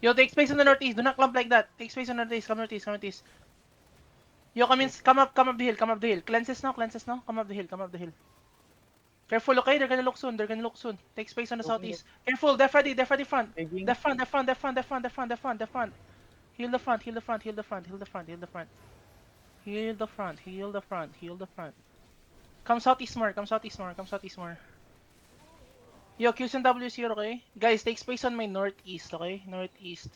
Yo, take space on the northeast. Do not clump like that. Take space on the northeast. Come northeast. Come northeast. Yo, come up the hill. Come up the hill. Cleanses now. Cleanses now. Come up the hill. Come up the hill. Careful, okay? They're gonna look soon. They're gonna look soon. Take space on the southeast. Careful. Def ready. Def ready front. Begging. Def front. Def front. Def front. Def front. Def front. Def front. Def front. Heal the front. Heal the front. Heal the front. Heal the front. Heal the front. Heal the front. Heal the front. Heal the front. Come southeast more. Come southeast more. Come southeast more. Yo, Q's and W's here, okay? Guys, take space on my northeast, okay? Northeast.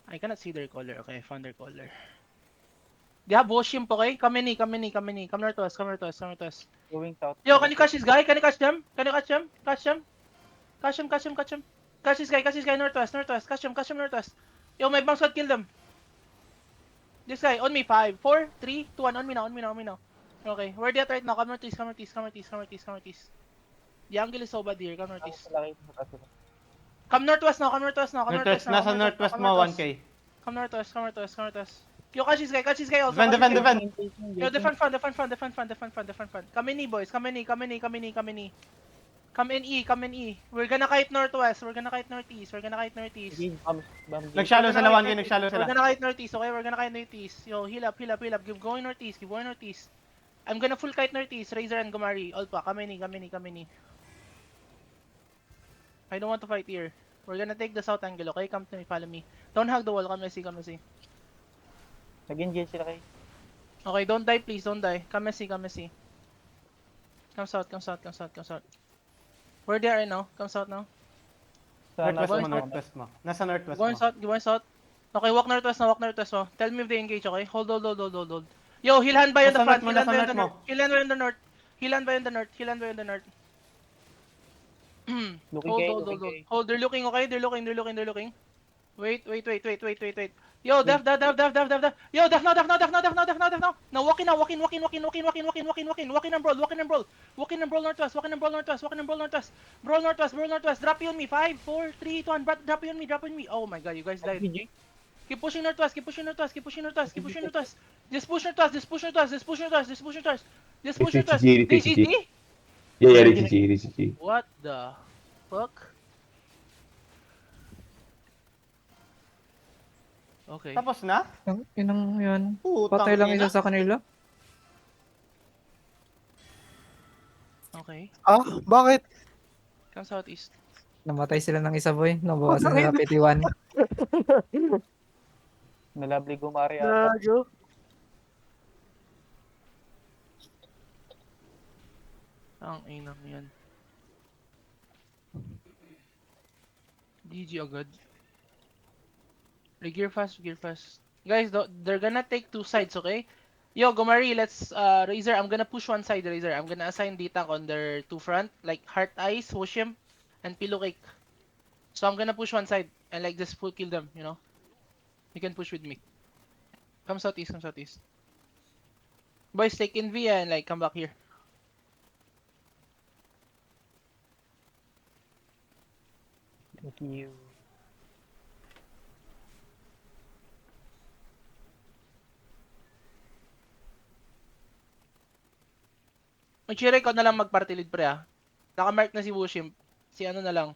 I cannot see their color. Okay, I found their color. They have Woshimp, okay? Come in, come in, come in. Come north to us, come north to us, come north to us. Going south. Yo, can you catch this guy? Can you catch them? Can you catch them? Catch them? Catch him, catch him, catch him. Catch this guy, north to us, north to us. Catch him, north to us. Yo, my bomb squad, kill them. This guy, on me, 5, 4, 3, 2, 1, on me now, on me now, on me now. Okay, where they at right now? Come northeast, come northeast, come northeast, come northeast, come northeast. The angle is so bad here, come northeast. Come northwest now, come northwest now, come northwest now. Nasa northwest mo, 1K. Come northwest, come northwest, come northwest. Yo, catch this guy also. Defend. Yo, defend front. Come in E, boys, come in E. Come in E. We're gonna kite northwest, we're gonna kite northeast. Nagshallow sila, 1K, nagshallow We're sila. gonna kite northeast, okay? We're gonna kite northeast. Yo, heal up. Keep going northeast. I'm gonna full kite northeast, Razor and Gomari. Ulpa, come in E. I don't want to fight here. We're gonna take the south angle, okay? Come to me, follow me. Don't hug the wall, come see. Nag-engage sila kay. Okay, don't die, please, don't die. Come see. Come south. Where they are right now? Come south now. Northwest mo. Nasa northwest mo. Going south. Okay, walk northwest mo. Tell me if they engage, okay? Hold. Yo, heal hand by on the Nasa front. north mo, nasa north mo. Heal hand by on the north. Hold, they're looking, okay? They're looking. Wait. Yo, Def. Yo, Def now. Now, walk in. Walk in and brawl. Walk in and brawl northwest. Brawl northwest. Drop you on me. 5, 4, 3, 2, 1. Drop you on me. Oh my god, you guys died. Keep pushing northwest. Just push northwest. DGG? Yeah, Richie. What the fuck? Okay. Tapos na? Yun. Putang Patay lang ina. isa sa kanila. Okay. Ah, bakit? Come southeast. Namatay sila ng isa, boy. Nabawasan nila PT1. Nalabli Gumari ata. Gago. Ang inang yan. GG agad. Gear fast. Guys, they're gonna take 2 sides, okay? Yo, Gomari, let's, Razor, I'm gonna push one side, Razor. I'm gonna assign Ditang on their 2 front, like Heart Eyes, Woshimp, and Pillow Cake. So I'm gonna push one side, and like just full kill them, you know? You can push with me. Come southeast. Boys, take in V and like come back here. Thank you. Mag-share ikaw na lang magpartilid pre ah. Naka-mark na si Woshimp. Si ano na lang.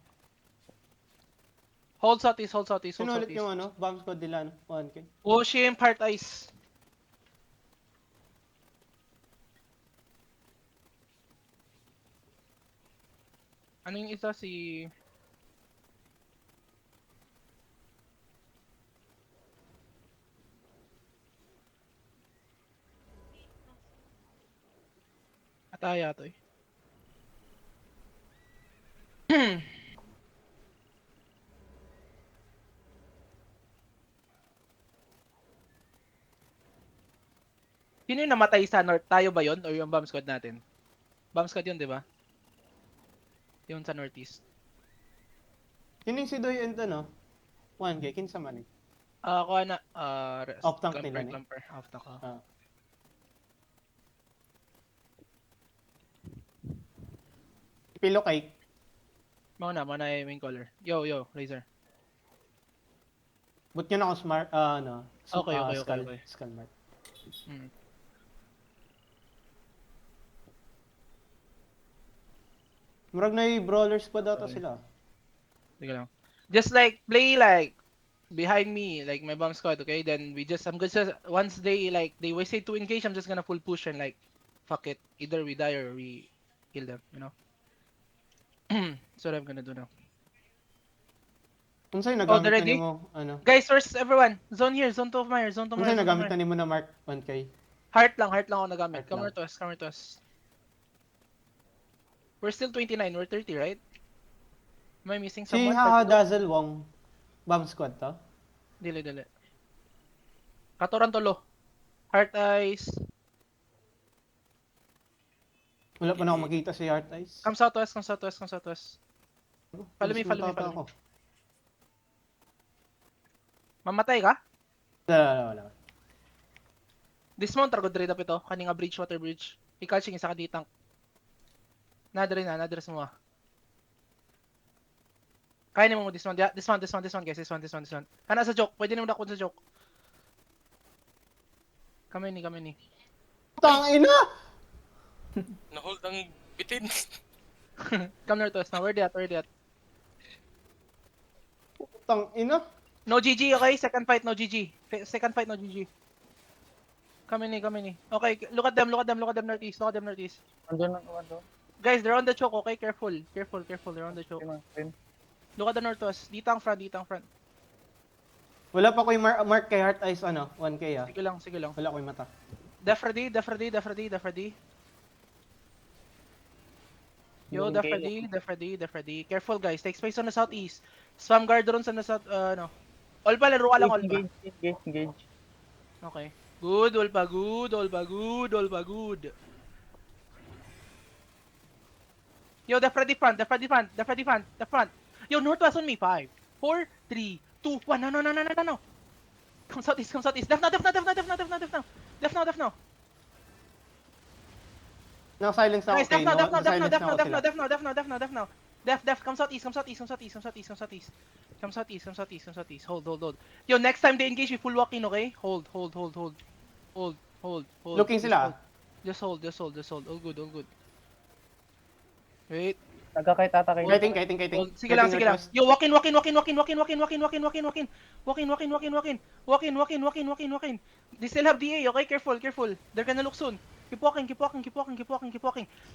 Hold southeast. Sinulit yung ano, bomb squad nila, 1K. Woshimp, Heart Eyes. Ano yung isa si... Ataya to eh. Sino yung namatay sa north? Tayo ba yon or yung bomb squad natin? Bomb squad yun, di ba? Yun sa northeast. Yun yung si Doy and ano, 1K, kinsa man eh. Ako na, Off tank nila ni? Clamper, off tank ko. Pillow Cake. Mauna yung main color. Yo, Razor. But yun ako smart, Okay. Skull mark. Mm. Murag na brawlers pa data sila. Sige lang. Just like, play like, behind me, like my bomb squad, okay? Then I'm just, once they say to engage, I'm just gonna full push and like, fuck it. Either we die or we kill them, you know? That's what I'm gonna do now. Kung sa'yo Oh, nagamit they're na ready? nimo, ano? Guys, first, everyone. Zone here, zone 2 of Meyer, zone 2 Kung Meyer, sa'yo zone 2 nagamit Meyer. na nimo na Mark 1K. Heart lang ako nagamit. Heart Come lang. here to us, come here to us. We're still 29, we're 30, right? Am I missing Si someone? Haha 32? Dazzle Wong, bomb squad to? Dili. Katoran tolo. Heart eyes. Wala pa na ako makita si Heart Eyes. Come south to us, come south to us, come south to us. Follow me, follow me, Nagsusunod follow me. ako. Mamatay ka? Wala. Dismount ra gud diri dapit ito. Kani nga bridge, water bridge. Ikaw sing isa ka ditang. Nadre semua. Kaya nimo mo dismount. Yeah, dismount guys, dismount. Kana sa joke, pwede nimo dakon sa joke. Kami ni. Tang ina! Na-hold ang bitin. Come near to us now. Where they at? Tang ina! No GG, okay? Second fight, no GG. Second fight, no GG. Kami ni. Okay, look at them northeast. Andun. Guys, they're on the choke, okay? Careful, they're on the choke. Look at the north to us. Dito ang front. Wala pa ko yung mark kay Heart Eyes, ano? 1K ah. Sige lang. Wala ko yung mata. Def ready. Yo, def ready. Careful guys, take space on the southeast. Spam guard ron sa south, no. All pa, laro ka lang, all pa. Engage. Okay. Good, all pa good. Yo, def ready front. Yo, northwest on me, 5, 4, 3, 2, 1, no. Come southeast. Def now. Naka-silence na ako, Guys, okay? def now. Def, come southeast. Come southeast. Hold. Yo, next time they engage, we full walk in, okay? Hold. Looking sila. Just hold. All good. Wait. Taga kay tata kayo. Kiting. Hold. Sige lang. Yo, walk in. They still have DA, okay? Careful. They're gonna look soon. Keep walking.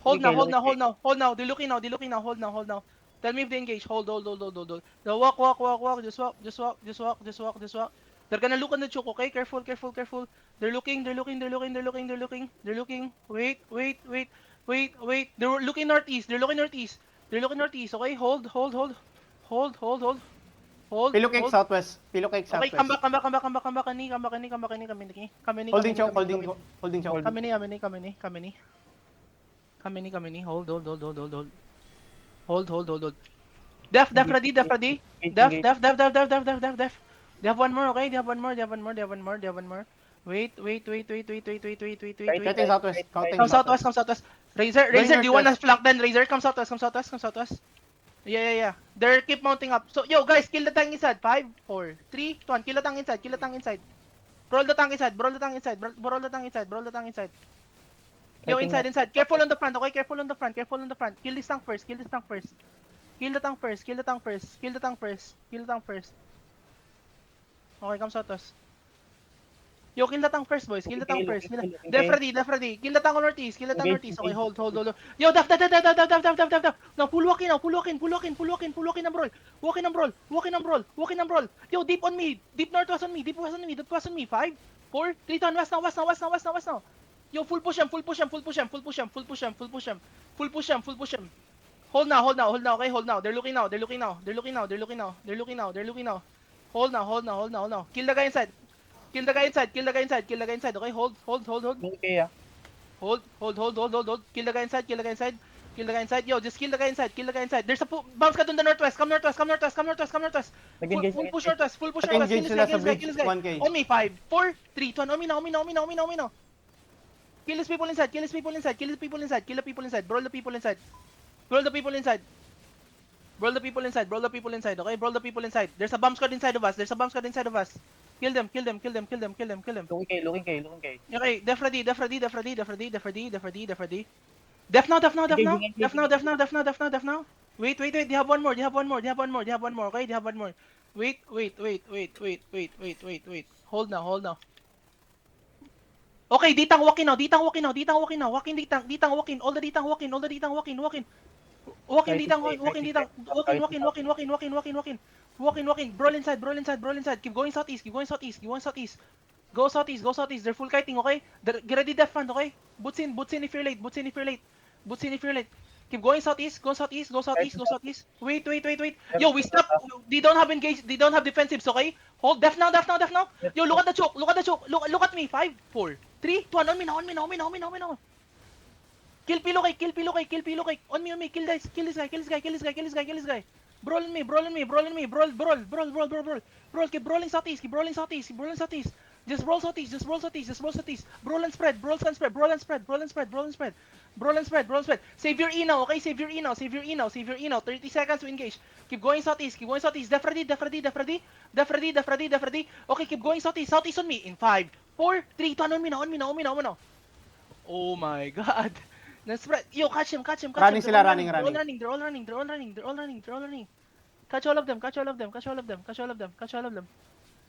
Hold now. They're looking now. Hold now. Tell me if they engage. Hold. Now walk. Just walk. They're gonna look on the choke, okay? Careful. They're looking. Wait. They're looking northeast. Okay? Hold. Pilo cake southwest. Okay, come back. Kami ni. Holding choke. Kami ni. Hold. Def ready. Def. They have one more, okay? They have one more. Wait. Kiting southwest. Come southwest. Razor, do you wanna flank then? Razor, come southwest. Yeah. They keep mounting up. So, yo, guys, kill the tank inside. 5, 4, 3, 2, 1. Kill the tank inside. Brawl the tank inside. Yo, inside. Careful on the front, okay? Careful on the front. Kill this tank first. Kill the tank first. Okay, come southwest. Yo, kill the tank first, boys. Def ready. Kill the tank on northeast. Okay, hold. Yo, def. Now, pull walk in, and brawl. Walk in, and brawl. Yo, deep on me. Deep northwest on me. 5, 4, 3, 2, 1, west now. Yo, full push him. Hold now, okay? Hold now. They're looking now. Hold now. Kill the guy inside. Okay, hold. Okay ah. Hold. Kill the guy inside. Yo, just kill the guy inside. There's a bounce cut on the northwest. Come northwest. Full push northwest. Engage Kill sila this sa guy. bridge. 1K. On me, 5, 4, 3, 2, 1. On me now. Kill these people inside. Kill the people inside. Brawl the people inside. Brawl the people inside, okay? Brawl the people inside. There's a bomb squad inside of us. Kill them. Looking kay. Okay, def ready. Def now. Wait. They have one more. Okay, they have one more. Wait. Hold now. Okay, Ditang walking now. Walking. All the Ditang walking. Walking, Brawl inside. Keep going southeast. Go southeast. They're full kiting, okay? Get ready left front, okay? Boots in if you're late. Keep going southeast. Wait. Yo, we stop. They don't have engaged. They don't have defensives, okay? Hold. Def now. Yo, look at the choke. Look at me. 5, 4, 3, 2, 1. On me now. Kill Pilokay. On me. Kill this guy. Brawl on me. Brawl. Keep brawling southeast. Just brawl southeast. Brawl and spread. Save your E now, okay? Save your E now. 30 seconds to engage. Keep going southeast. Def ready. Okay, keep going southeast. Southeast on me. In 5, 4, 3, 2, 1. On me now. Oh my god. Na-spread. Yo, catch him. Running sila, running. They're all running. Catch all of them.